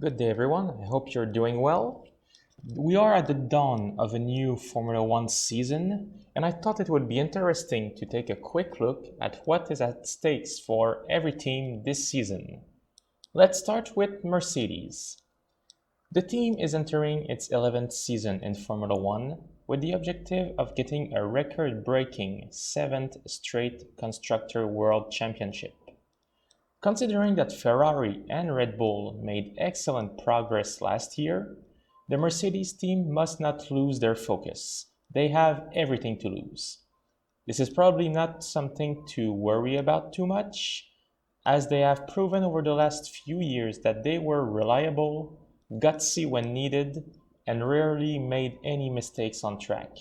Good day, everyone. I hope you're doing well. We are at the dawn of a new Formula One season, and I thought it would be interesting to take a quick look at what is at stake for every team this season. Let's start with Mercedes. The team is entering its 11th season in Formula One with the objective of getting a record-breaking 7th straight Constructor World Championship. Considering that Ferrari and Red Bull made excellent progress last year, the Mercedes team must not lose their focus. They have everything to lose. This is probably not something to worry about too much, as they have proven over the last few years that they were reliable, gutsy when needed, and rarely made any mistakes on track.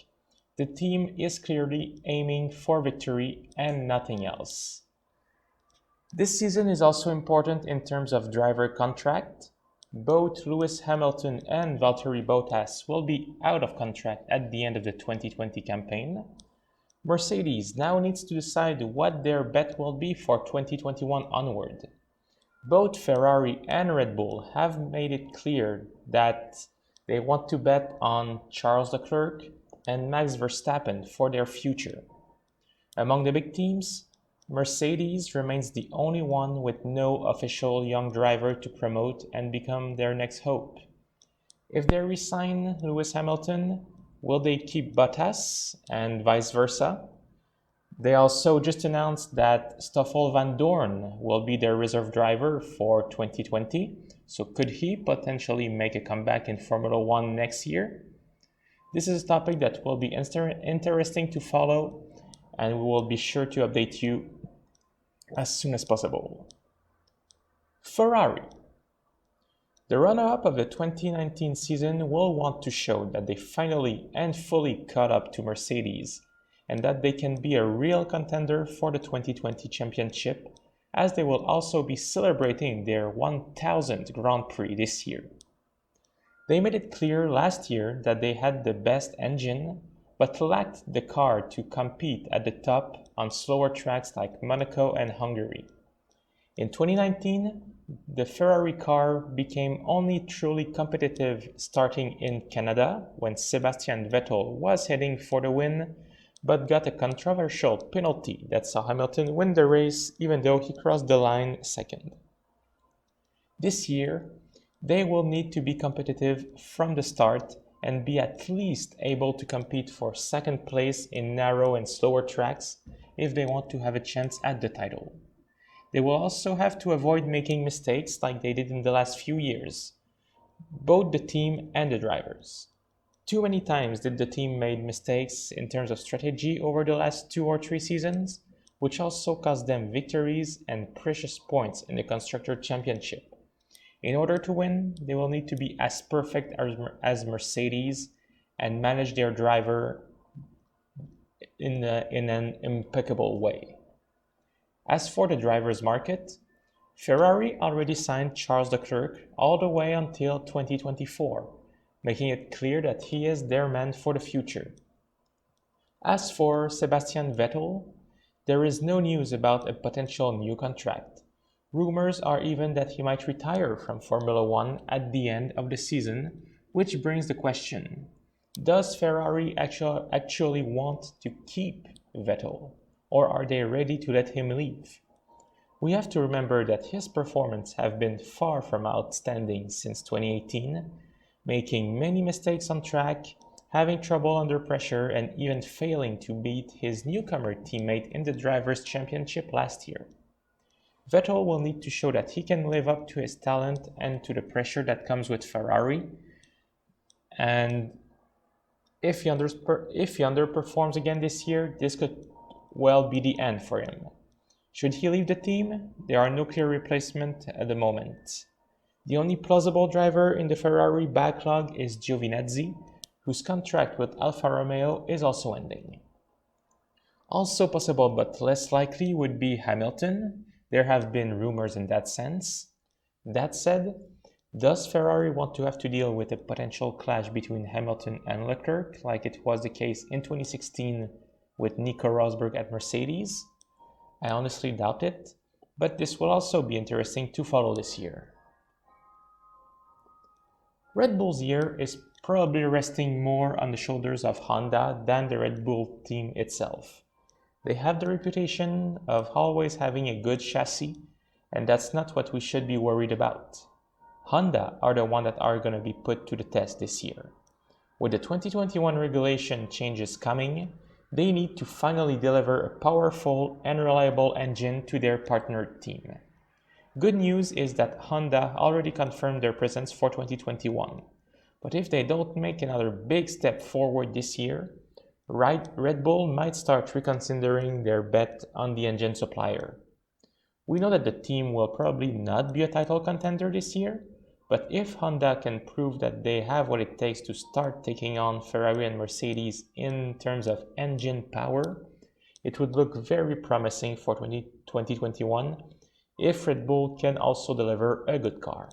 The team is clearly aiming for victory and nothing else. This season is also important in terms of driver contract. Both Lewis Hamilton and Valtteri Bottas will be out of contract at the end of the 2020 campaign. Mercedes now needs to decide what their bet will be for 2021 onward. Both Ferrari and Red Bull have made it clear that they want to bet on Charles Leclerc and Max Verstappen for their future. Among the big teams, Mercedes remains the only one with no official young driver to promote and become their next hope. If they resign Lewis Hamilton, will they keep Bottas and vice versa? They also just announced that Stoffel van Dorn will be their reserve driver for 2020, so could he potentially make a comeback in Formula One next year? This is a topic that will be interesting to follow, and we will be sure to update you as soon as possible. Ferrari. The runner-up of the 2019 season will want to show that they finally and fully caught up to Mercedes and that they can be a real contender for the 2020 championship, as they will also be celebrating their 1000th Grand Prix this year. They made it clear last year that they had the best engine, but lacked the car to compete at the top on slower tracks like Monaco and Hungary. In 2019, the Ferrari car became only truly competitive starting in Canada when Sebastian Vettel was heading for the win, but got a controversial penalty that saw Hamilton win the race even though he crossed the line second. This year, they will need to be competitive from the start and be at least able to compete for second place in narrow and slower tracks if they want to have a chance at the title. They will also have to avoid making mistakes like they did in the last few years, both the team and the drivers. Too many times did the team make mistakes in terms of strategy over the last 2 or 3 seasons, which also cost them victories and precious points in the Constructor Championship. In order to win, they will need to be as perfect as Mercedes and manage their driver in an impeccable way. As for the drivers' market, Ferrari already signed Charles Leclerc all the way until 2024, making it clear that he is their man for the future. As for Sebastian Vettel, there is no news about a potential new contract. Rumors are even that he might retire from Formula One at the end of the season, which brings the question, does Ferrari actually want to keep Vettel, or are they ready to let him leave? We have to remember that his performances have been far from outstanding since 2018, making many mistakes on track, having trouble under pressure, and even failing to beat his newcomer teammate in the Drivers' Championship last year. Vettel will need to show that he can live up to his talent and to the pressure that comes with Ferrari, and if he underperforms again this year, this could well be the end for him. Should he leave the team, there are no clear replacement at the moment. The only plausible driver in the Ferrari backlog is Giovinazzi, whose contract with Alfa Romeo is also ending. Also possible but less likely would be Hamilton. There have been rumors in that sense. That said, does Ferrari want to have to deal with a potential clash between Hamilton and Leclerc, like it was the case in 2016 with Nico Rosberg at Mercedes? I honestly doubt it, but this will also be interesting to follow this year. Red Bull's year is probably resting more on the shoulders of Honda than the Red Bull team itself. They have the reputation of always having a good chassis, and that's not what we should be worried about. Honda are the ones that are going to be put to the test this year. With the 2021 regulation changes coming, they need to finally deliver a powerful and reliable engine to their partner team. Good news is that Honda already confirmed their presence for 2021, but if they don't make another big step forward this year, Red Bull might start reconsidering their bet on the engine supplier. We know that the team will probably not be a title contender this year, but if Honda can prove that they have what it takes to start taking on Ferrari and Mercedes in terms of engine power, it would look very promising for 2021 if Red Bull can also deliver a good car.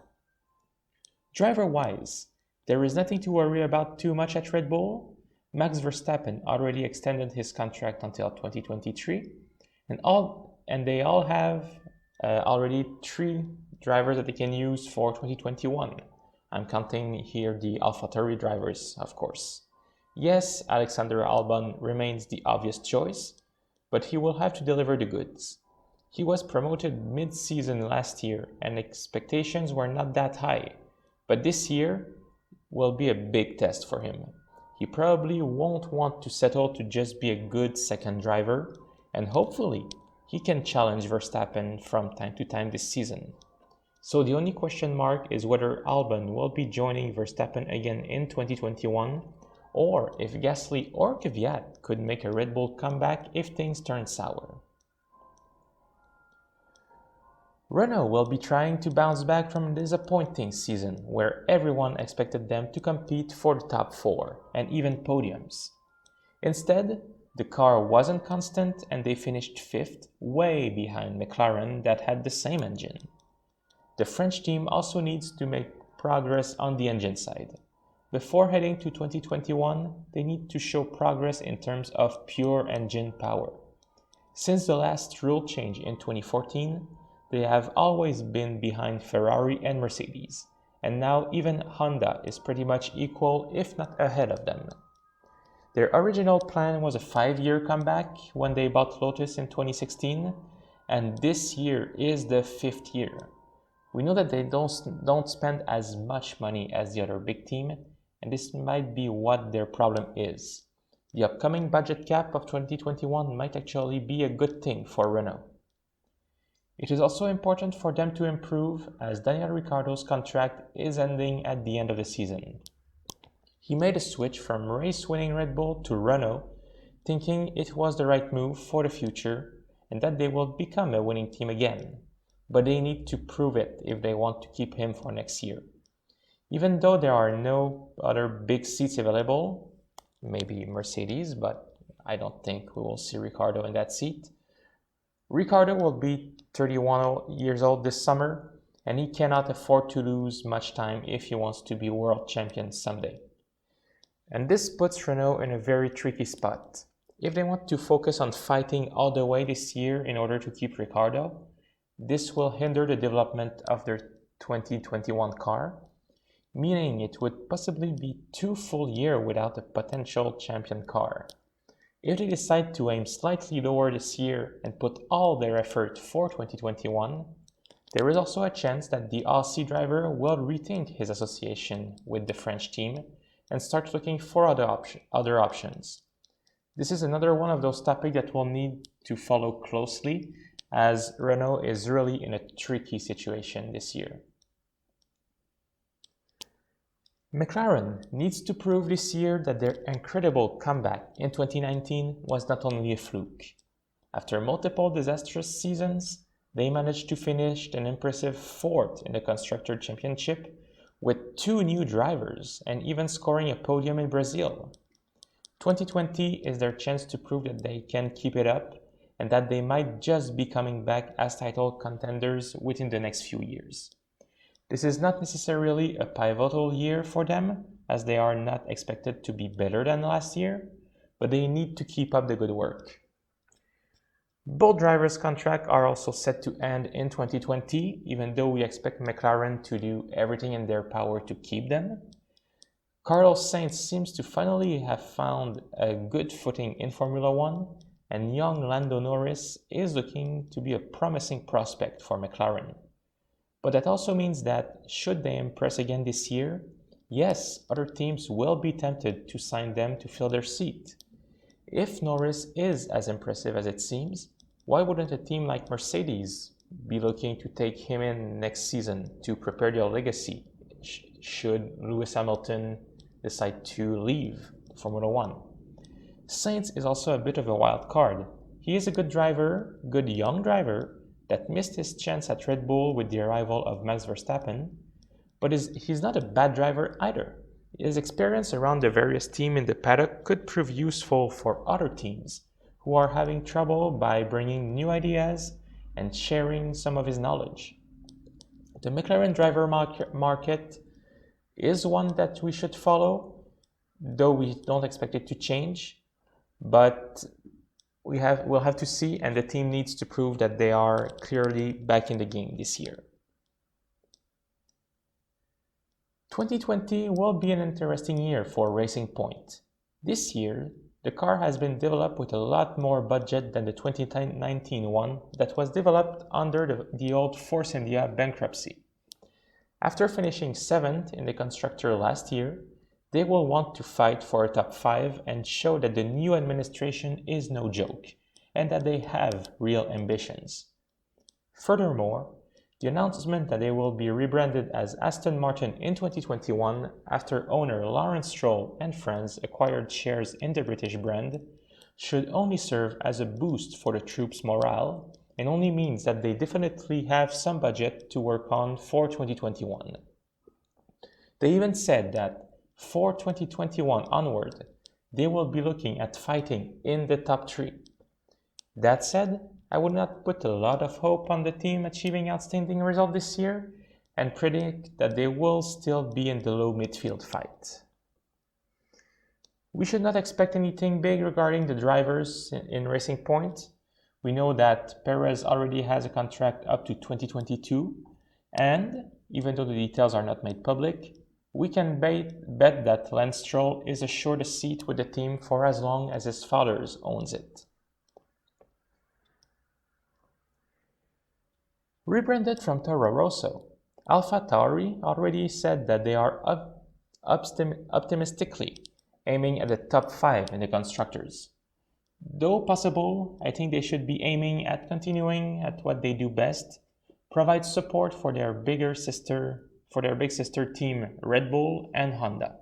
Driver-wise, there is nothing to worry about too much at Red Bull. Max Verstappen already extended his contract until 2023, and they all have already 3 drivers that they can use for 2021. I'm counting here the AlphaTauri drivers, of course. Yes, Alexander Albon remains the obvious choice, but he will have to deliver the goods. He was promoted mid-season last year and expectations were not that high, but this year will be a big test for him. He probably won't want to settle to just be a good second driver, and hopefully he can challenge Verstappen from time to time this season. So the only question mark is whether Albon will be joining Verstappen again in 2021, or if Gasly or Kvyat could make a Red Bull comeback if things turn sour. Renault will be trying to bounce back from a disappointing season where everyone expected them to compete for the top 4 and even podiums. Instead, the car wasn't constant and they finished 5th, way behind McLaren that had the same engine. The French team also needs to make progress on the engine side. Before heading to 2021, they need to show progress in terms of pure engine power. Since the last rule change in 2014, they have always been behind Ferrari and Mercedes, and now even Honda is pretty much equal if not ahead of them. Their original plan was a 5-year comeback when they bought Lotus in 2016, and this year is the 5th year. We know that they don't spend as much money as the other big team, and this might be what their problem is. The upcoming budget cap of 2021 might actually be a good thing for Renault. It is also important for them to improve as Daniel Ricciardo's contract is ending at the end of the season. He made a switch from race-winning Red Bull to Renault, thinking it was the right move for the future and that they will become a winning team again. But they need to prove it if they want to keep him for next year. Even though there are no other big seats available, maybe Mercedes, but I don't think we will see Ricciardo in that seat. Ricciardo will be 31 years old this summer, and he cannot afford to lose much time if he wants to be world champion someday. And this puts Renault in a very tricky spot. If they want to focus on fighting all the way this year in order to keep Ricciardo, this will hinder the development of their 2021 car, meaning it would possibly be 2 full years without a potential champion car. If they decide to aim slightly lower this year and put all their effort for 2021, there is also a chance that the Aussie driver will rethink his association with the French team and start looking for other options. This is another one of those topics that we'll need to follow closely, as Renault is really in a tricky situation this year. McLaren needs to prove this year that their incredible comeback in 2019 was not only a fluke. After multiple disastrous seasons, they managed to finish an impressive 4th in the Constructor Championship with 2 new drivers and even scoring a podium in Brazil. 2020 is their chance to prove that they can keep it up and that they might just be coming back as title contenders within the next few years. This is not necessarily a pivotal year for them, as they are not expected to be better than last year, but they need to keep up the good work. Both drivers' contracts are also set to end in 2020, even though we expect McLaren to do everything in their power to keep them. Carlos Sainz seems to finally have found a good footing in Formula One, and young Lando Norris is looking to be a promising prospect for McLaren. But that also means that, should they impress again this year, yes, other teams will be tempted to sign them to fill their seat. If Norris is as impressive as it seems, why wouldn't a team like Mercedes be looking to take him in next season to prepare their legacy, should Lewis Hamilton decide to leave Formula One? Sainz is also a bit of a wild card. He is a good driver, good young driver, that missed his chance at Red Bull with the arrival of Max Verstappen, but he's not a bad driver either. His experience around the various teams in the paddock could prove useful for other teams who are having trouble by bringing new ideas and sharing some of his knowledge. The McLaren driver market is one that we should follow, though we don't expect it to change, but we'll have to see, and the team needs to prove that they are clearly back in the game this year. 2020 will be an interesting year for Racing Point. This year, the car has been developed with a lot more budget than the 2019 one that was developed under the old Force India bankruptcy. After finishing 7th in the constructor last year, they will want to fight for a top 5 and show that the new administration is no joke and that they have real ambitions. Furthermore, the announcement that they will be rebranded as Aston Martin in 2021 after owner Lawrence Stroll and friends acquired shares in the British brand should only serve as a boost for the troops' morale and only means that they definitely have some budget to work on for 2021. They even said that for 2021 onward, they will be looking at fighting in the top 3. That said, I would not put a lot of hope on the team achieving outstanding result this year and predict that they will still be in the low midfield fight. We should not expect anything big regarding the drivers in Racing Point. We know that Perez already has a contract up to 2022, and even though the details are not made public, we can bet that Lance Stroll is assured a seat with the team for as long as his father owns it. Rebranded from Toro Rosso, Alfa Tauri already said that they are optimistically aiming at the top 5 in the constructors. Though possible, I think they should be aiming at continuing at what they do best, provide support for their big sister team Red Bull and Honda.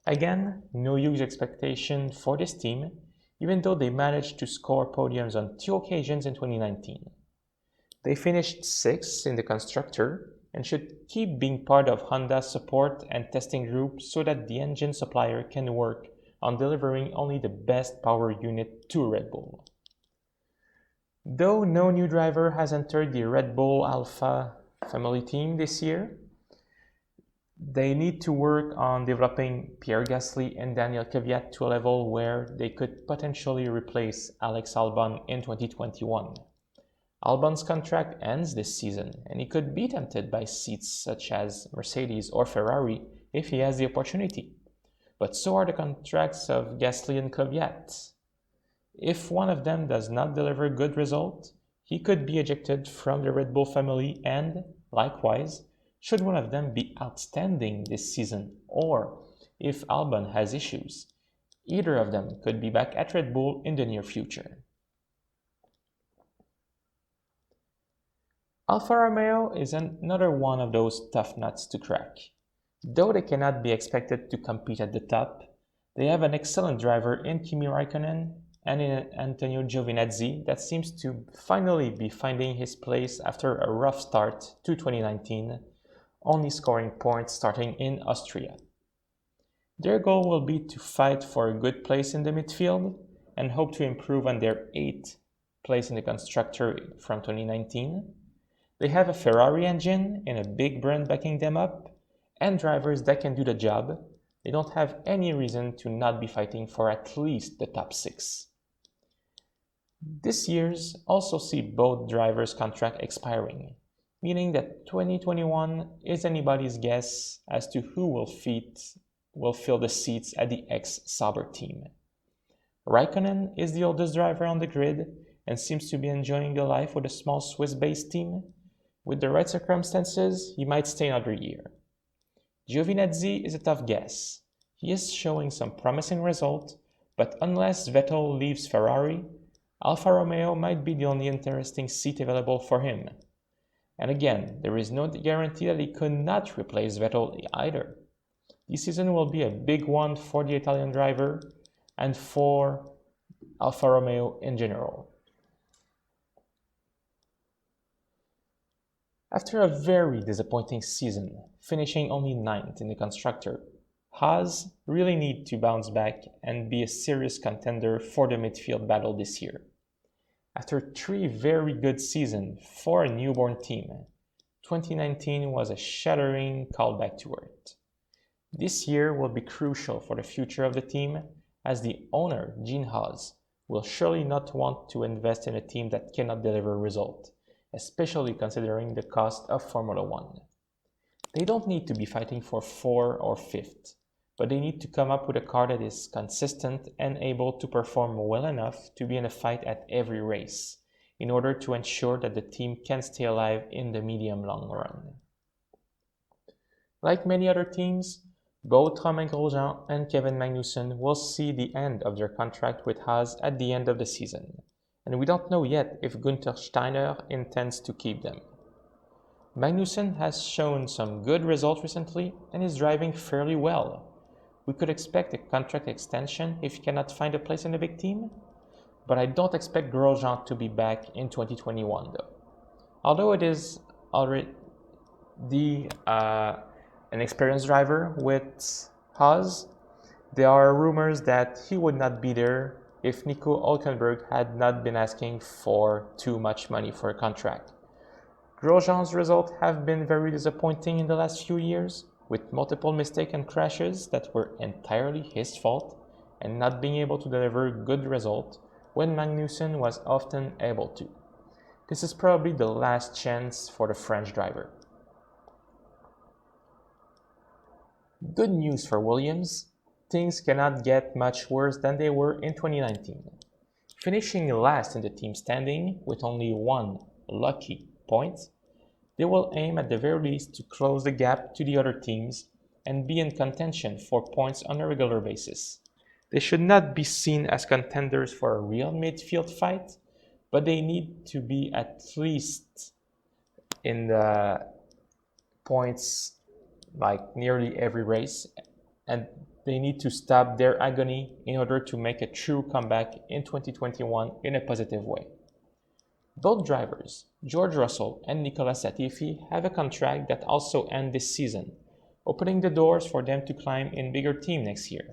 Again, no huge expectation for this team, even though they managed to score podiums on 2 occasions in 2019. They finished 6th in the constructor and should keep being part of Honda's support and testing group so that the engine supplier can work on delivering only the best power unit to Red Bull. Though no new driver has entered the Red Bull Alfa family team this year, they need to work on developing Pierre Gasly and Daniel Kvyat to a level where they could potentially replace Alex Albon in 2021. Albon's contract ends this season, and he could be tempted by seats such as Mercedes or Ferrari if he has the opportunity. But so are the contracts of Gasly and Kvyat. If one of them does not deliver good result, he could be ejected from the Red Bull family and, likewise, should one of them be outstanding this season, or if Albon has issues, either of them could be back at Red Bull in the near future. Alfa Romeo is another one of those tough nuts to crack. Though they cannot be expected to compete at the top, they have an excellent driver in Kimi Raikkonen and in Antonio Giovinazzi that seems to finally be finding his place after a rough start to 2019, only scoring points starting in Austria. Their goal will be to fight for a good place in the midfield and hope to improve on their 8th place in the constructor from 2019. They have a Ferrari engine and a big brand backing them up, and drivers that can do the job. They don't have any reason to not be fighting for at least the top 6. This year's also see both drivers' contract expiring, meaning that 2021 is anybody's guess as to who will fill the seats at the ex-Sauber team. Raikkonen is the oldest driver on the grid and seems to be enjoying the life with a small Swiss-based team. With the right circumstances, he might stay another year. Giovinazzi is a tough guess. He is showing some promising results, but unless Vettel leaves Ferrari, Alfa Romeo might be the only interesting seat available for him. And again, there is no guarantee that he could not replace Vettel either. This season will be a big one for the Italian driver and for Alfa Romeo in general. After a very disappointing season, finishing only 9th in the constructor, Haas really need to bounce back and be a serious contender for the midfield battle this year. After 3 very good seasons for a newborn team, 2019 was a shattering callback to earth. This year will be crucial for the future of the team, as the owner, Gene Haas, will surely not want to invest in a team that cannot deliver results, especially considering the cost of Formula One. They don't need to be fighting for 4th or 5th, but they need to come up with a car that is consistent and able to perform well enough to be in a fight at every race, in order to ensure that the team can stay alive in the medium-long run. Like many other teams, both Romain Grosjean and Kevin Magnussen will see the end of their contract with Haas at the end of the season, and we don't know yet if Günther Steiner intends to keep them. Magnussen has shown some good results recently and is driving fairly well. We could expect a contract extension if he cannot find a place in the big team, but I don't expect Grosjean to be back in 2021 though. Although it is already an experienced driver with Haas, there are rumors that he would not be there if Nico Hülkenberg had not been asking for too much money for a contract. Grosjean's results have been very disappointing in the last few years, with multiple mistakes and crashes that were entirely his fault, and not being able to deliver good results when Magnussen was often able to. This is probably the last chance for the French driver. Good news for Williams, things cannot get much worse than they were in 2019. Finishing last in the team standing with only 1 lucky point, they will aim at the very least to close the gap to the other teams and be in contention for points on a regular basis. They should not be seen as contenders for a real midfield fight, but they need to be at least in the points like nearly every race, and they need to stop their agony in order to make a true comeback in 2021 in a positive way. Both drivers, George Russell and Nicolas Latifi, have a contract that also ends this season, opening the doors for them to climb in bigger team next year.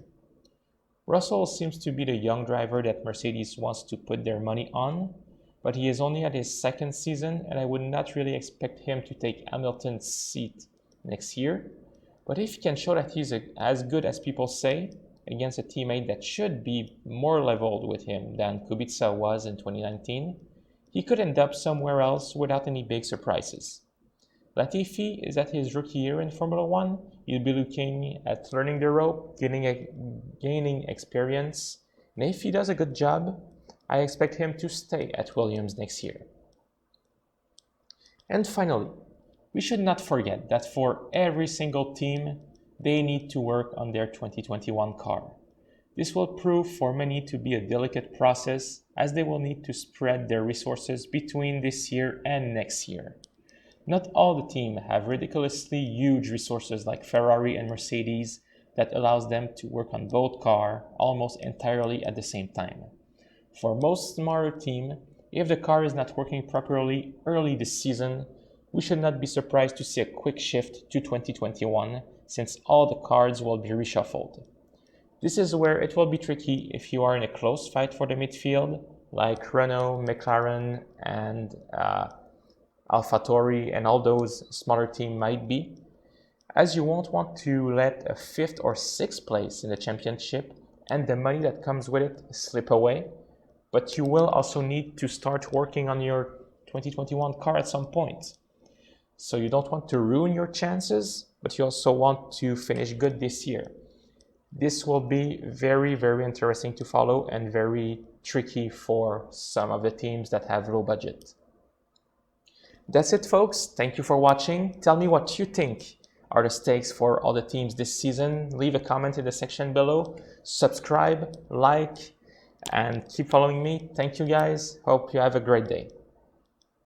Russell seems to be the young driver that Mercedes wants to put their money on, but he is only at his 2nd season and I would not really expect him to take Hamilton's seat next year. But if he can show that he's as good as people say, against a teammate that should be more leveled with him than Kubica was in 2019, he could end up somewhere else without any big surprises. Latifi is at his rookie year in Formula One. He'll be looking at learning the rope, gaining experience, and if he does a good job, I expect him to stay at Williams next year. And finally, we should not forget that for every single team, they need to work on their 2021 car. This will prove for many to be a delicate process, as they will need to spread their resources between this year and next year. Not all the teams have ridiculously huge resources like Ferrari and Mercedes that allows them to work on both cars almost entirely at the same time. For most smaller teams, if the car is not working properly early this season, we should not be surprised to see a quick shift to 2021, since all the cards will be reshuffled. This is where it will be tricky if you are in a close fight for the midfield, like Renault, McLaren, and AlphaTauri and all those smaller teams might be, as you won't want to let a 5th or 6th place in the championship and the money that comes with it slip away, but you will also need to start working on your 2021 car at some point. So you don't want to ruin your chances, but you also want to finish good this year. This will be very, very interesting to follow and very tricky for some of the teams that have low budget. That's it, folks. Thank you for watching. Tell me what you think are the stakes for all the teams this season. Leave a comment in the section below. Subscribe, like, and keep following me. Thank you, guys. Hope you have a great day.